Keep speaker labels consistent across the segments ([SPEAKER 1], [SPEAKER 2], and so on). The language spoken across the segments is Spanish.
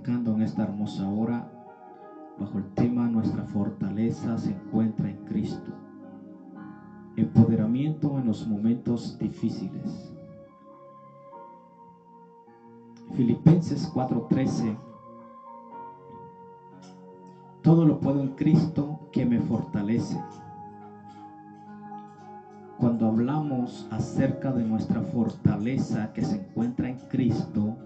[SPEAKER 1] predicando en esta hermosa hora bajo el tema Nuestra fortaleza se encuentra en Cristo. Empoderamiento en los momentos difíciles. Filipenses 4:13. Todo lo puedo en Cristo que me fortalece. Cuando hablamos acerca de nuestra fortaleza que se encuentra en Cristo,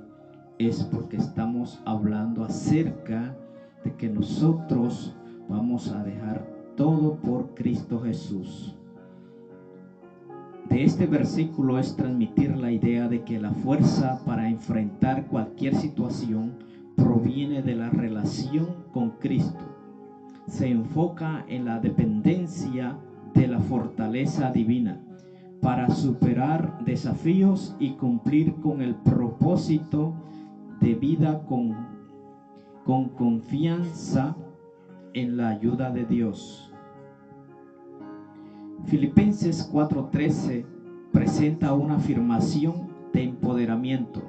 [SPEAKER 1] es porque estamos hablando acerca de que nosotros vamos a dejar todo por Cristo Jesús. De este versículo es transmitir la idea de que la fuerza para enfrentar cualquier situación proviene de la relación con Cristo. Se enfoca en la dependencia de la fortaleza divina para superar desafíos y cumplir con el propósito de vida con confianza en la ayuda de Dios. Filipenses 4:13 presenta una afirmación de empoderamiento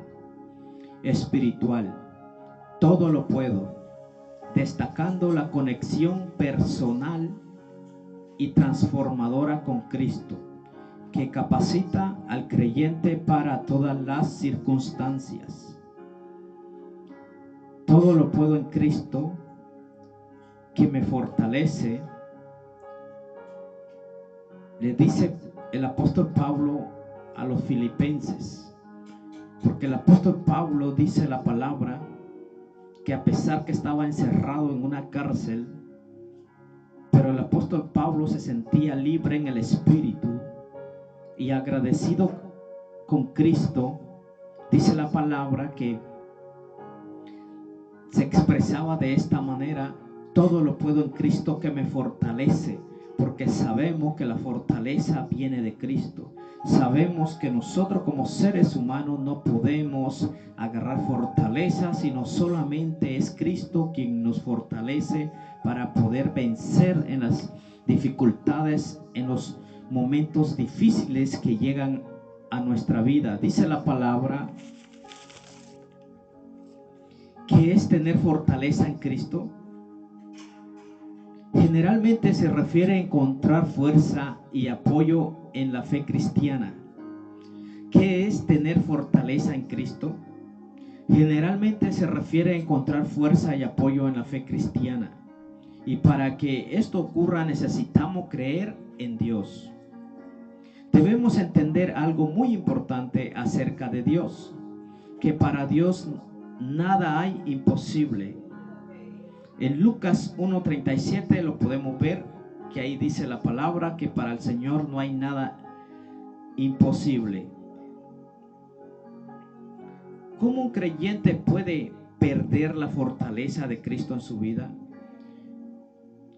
[SPEAKER 1] espiritual. Todo lo puedo, destacando la conexión personal y transformadora con Cristo, que capacita al creyente para todas las circunstancias. Todo lo puedo en Cristo que me fortalece, le dice el apóstol Pablo a los filipenses, porque el apóstol Pablo dice la palabra que a pesar que estaba encerrado en una cárcel, pero el apóstol Pablo se sentía libre en el espíritu y agradecido con Cristo. Dice la palabra que se expresaba de esta manera: todo lo puedo en Cristo que me fortalece, porque sabemos que la fortaleza viene de Cristo. Sabemos que nosotros como seres humanos no podemos agarrar fortaleza, sino solamente es Cristo quien nos fortalece para poder vencer en las dificultades, en los momentos difíciles que llegan a nuestra vida. Dice la palabra que es tener fortaleza en Cristo. Generalmente se refiere a encontrar fuerza y apoyo en la fe cristiana. ¿Qué es tener fortaleza en Cristo? Generalmente se refiere a encontrar fuerza y apoyo en la fe cristiana. Y para que esto ocurra necesitamos creer en Dios. Debemos entender algo muy importante acerca de Dios, que para Dios nada hay imposible. En Lucas 1:37 lo podemos ver, que ahí dice la palabra que para el Señor no hay nada imposible. ¿Cómo un creyente puede perder la fortaleza de Cristo en su vida?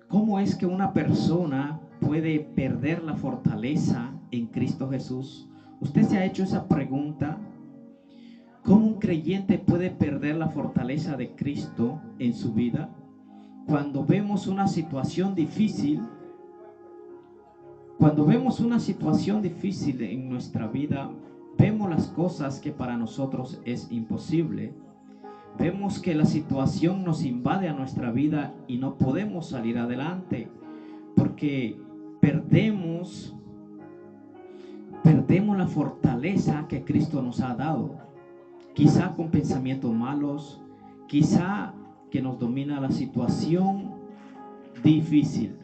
[SPEAKER 1] ¿Cómo es que una persona puede perder la fortaleza en Cristo Jesús? ¿Usted se ha hecho esa pregunta? ¿Cómo un creyente puede perder la fortaleza de Cristo en su vida? Cuando vemos una situación difícil, en nuestra vida, vemos las cosas que para nosotros es imposible. Vemos que la situación nos invade a nuestra vida y no podemos salir adelante porque perdemos la fortaleza que Cristo nos ha dado. Quizá con pensamientos malos, quizá que nos domina la situación difícil.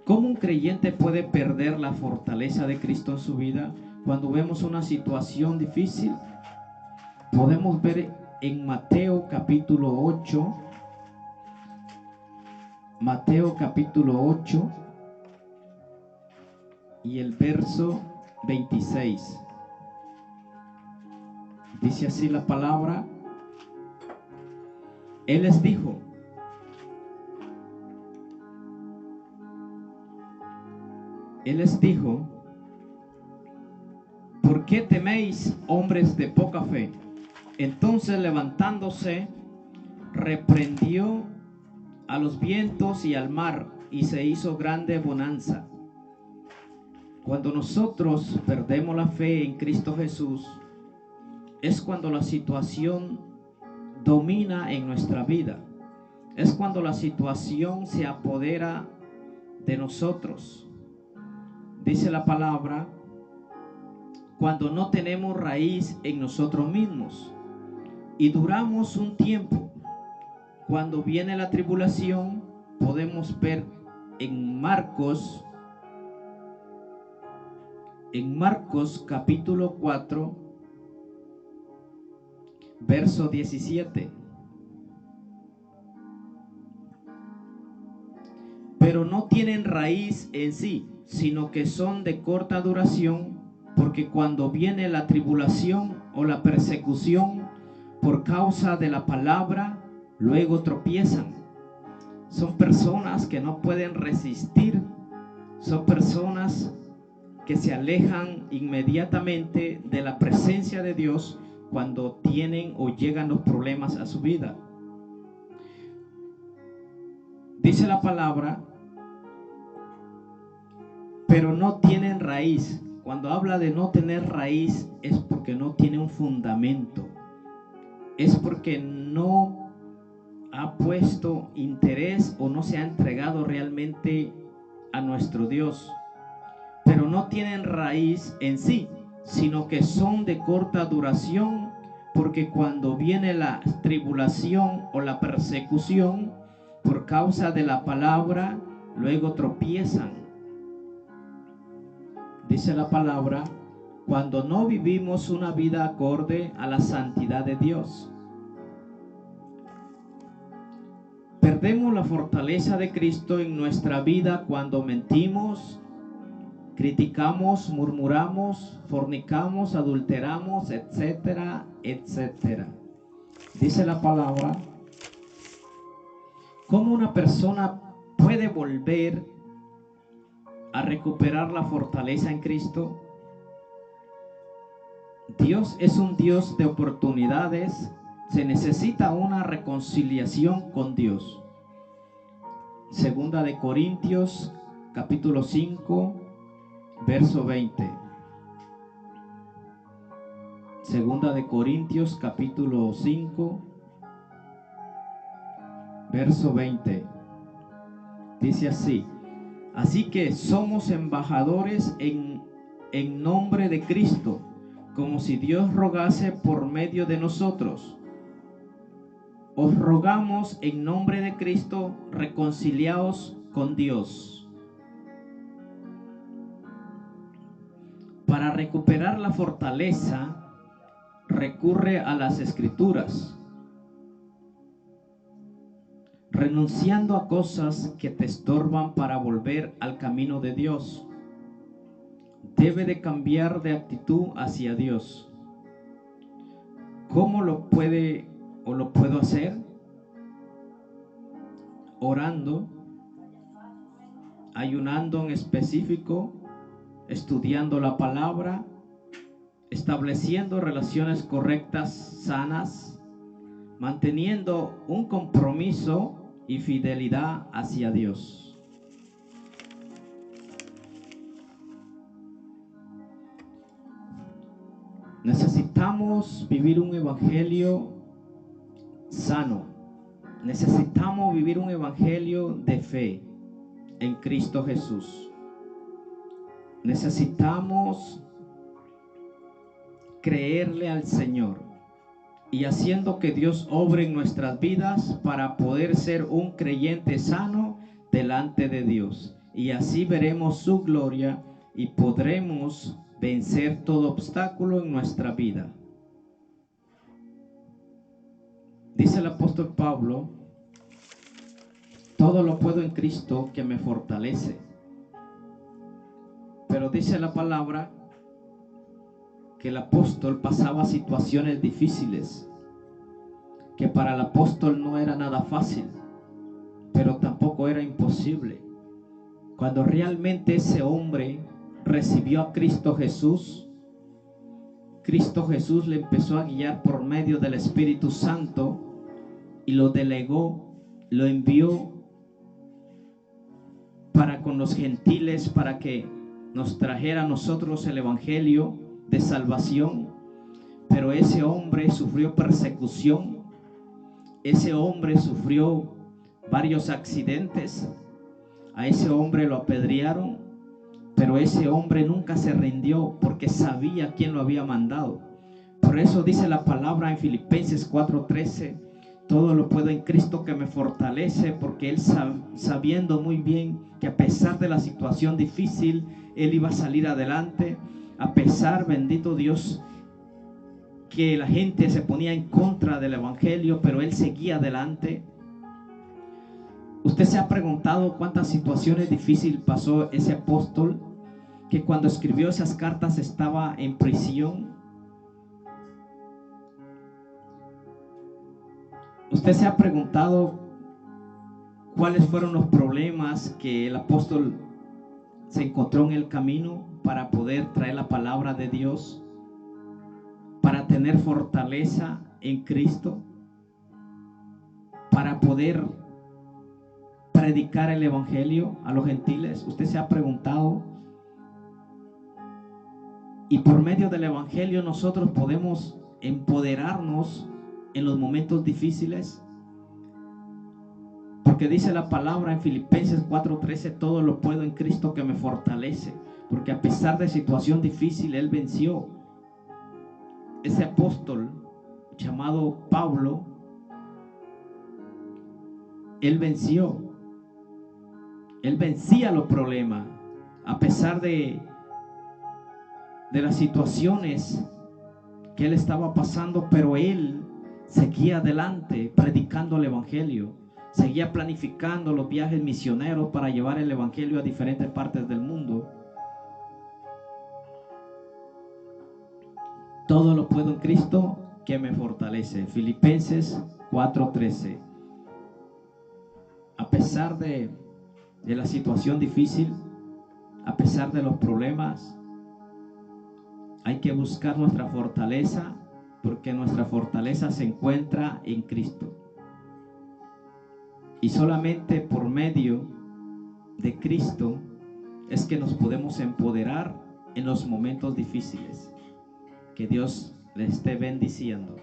[SPEAKER 1] ¿Cómo un creyente puede perder la fortaleza de Cristo en su vida? Cuando vemos una situación difícil, podemos ver en Mateo capítulo 8, y el verso 26. Dice así la palabra: Él les dijo: ¿por qué teméis, hombres de poca fe? Entonces, levantándose, reprendió a los vientos y al mar, y se hizo grande bonanza. Cuando nosotros perdemos la fe en Cristo Jesús, es cuando la situación domina en nuestra vida. Es cuando la situación se apodera de nosotros. Dice la palabra, cuando no tenemos raíz en nosotros mismos y duramos un tiempo. Cuando viene la tribulación, podemos ver en Marcos capítulo 4, verso 17. Pero no tienen raíz en sí, sino que son de corta duración, porque cuando viene la tribulación o la persecución por causa de la palabra, luego tropiezan. Son personas que no pueden resistir, son personas que se alejan inmediatamente de la presencia de Dios cuando tienen o llegan los problemas a su vida. Dice la palabra, pero no tienen raíz. Cuando habla de no tener raíz es porque no tiene un fundamento. Es porque no ha puesto interés o no se ha entregado realmente a nuestro Dios. Pero no tienen raíz en sí, sino que son de corta duración, porque cuando viene la tribulación o la persecución por causa de la palabra, luego tropiezan. Dice la palabra, cuando no vivimos una vida acorde a la santidad de Dios. Perdemos la fortaleza de Cristo en nuestra vida cuando mentimos, criticamos, murmuramos, fornicamos, adulteramos, etcétera, etcétera. Dice la palabra, ¿cómo una persona puede volver a recuperar la fortaleza en Cristo? Dios es un Dios de oportunidades. Se necesita una reconciliación con Dios. Segunda de Corintios, capítulo 5, verso 20. Segunda de Corintios, capítulo 5, verso 20. Dice así: así que somos embajadores en nombre de Cristo, como si Dios rogase por medio de nosotros. Os rogamos en nombre de Cristo, reconciliaos con Dios. Para recuperar la fortaleza, recurre a las Escrituras, renunciando a cosas que te estorban para volver al camino de Dios. Debe de cambiar de actitud hacia Dios. ¿Cómo lo puedo hacer? Orando, ayunando en específico, estudiando la palabra, estableciendo relaciones correctas, sanas, manteniendo un compromiso y fidelidad hacia Dios. Necesitamos vivir un evangelio sano. Necesitamos vivir un evangelio de fe en Cristo Jesús. Necesitamos creerle al Señor y haciendo que Dios obre en nuestras vidas para poder ser un creyente sano delante de Dios. Y así veremos su gloria y podremos vencer todo obstáculo en nuestra vida. Dice el apóstol Pablo, todo lo puedo en Cristo que me fortalece. Pero dice la palabra que el apóstol pasaba situaciones difíciles, que para el apóstol no era nada fácil, pero tampoco era imposible. Cuando realmente ese hombre recibió a Cristo Jesús le empezó a guiar por medio del Espíritu Santo y lo delegó, lo envió para con los gentiles, para que nos trajera a nosotros el evangelio de salvación. Pero ese hombre sufrió persecución, ese hombre sufrió varios accidentes, a ese hombre lo apedrearon, pero ese hombre nunca se rindió porque sabía quién lo había mandado. Por eso dice la palabra en Filipenses 4:13, todo lo puedo en Cristo que me fortalece, porque él sabiendo muy bien que a pesar de la situación difícil, él iba a salir adelante, a pesar, bendito Dios, que la gente se ponía en contra del evangelio, pero él seguía adelante. Usted se ha preguntado cuántas situaciones difíciles pasó ese apóstol, que cuando escribió esas cartas estaba en prisión. Usted se ha preguntado cuáles fueron los problemas que el apóstol se encontró en el camino para poder traer la palabra de Dios, para tener fortaleza en Cristo, para poder predicar el evangelio a los gentiles. Usted se ha preguntado. Y por medio del evangelio nosotros podemos empoderarnos en los momentos difíciles, porque dice la palabra en Filipenses 4:13, todo lo puedo en Cristo que me fortalece, porque a pesar de situación difícil él venció. Ese apóstol llamado Pablo, él vencía los problemas a pesar de las situaciones que él estaba pasando, pero él seguía adelante predicando el evangelio, seguía planificando los viajes misioneros para llevar el evangelio a diferentes partes del mundo. Todo lo puedo en Cristo que me fortalece. Filipenses 4:13. A pesar de la situación difícil, a pesar de los problemas, hay que buscar nuestra fortaleza, porque nuestra fortaleza se encuentra en Cristo. Y solamente por medio de Cristo es que nos podemos empoderar en los momentos difíciles. Que Dios le esté bendiciendo.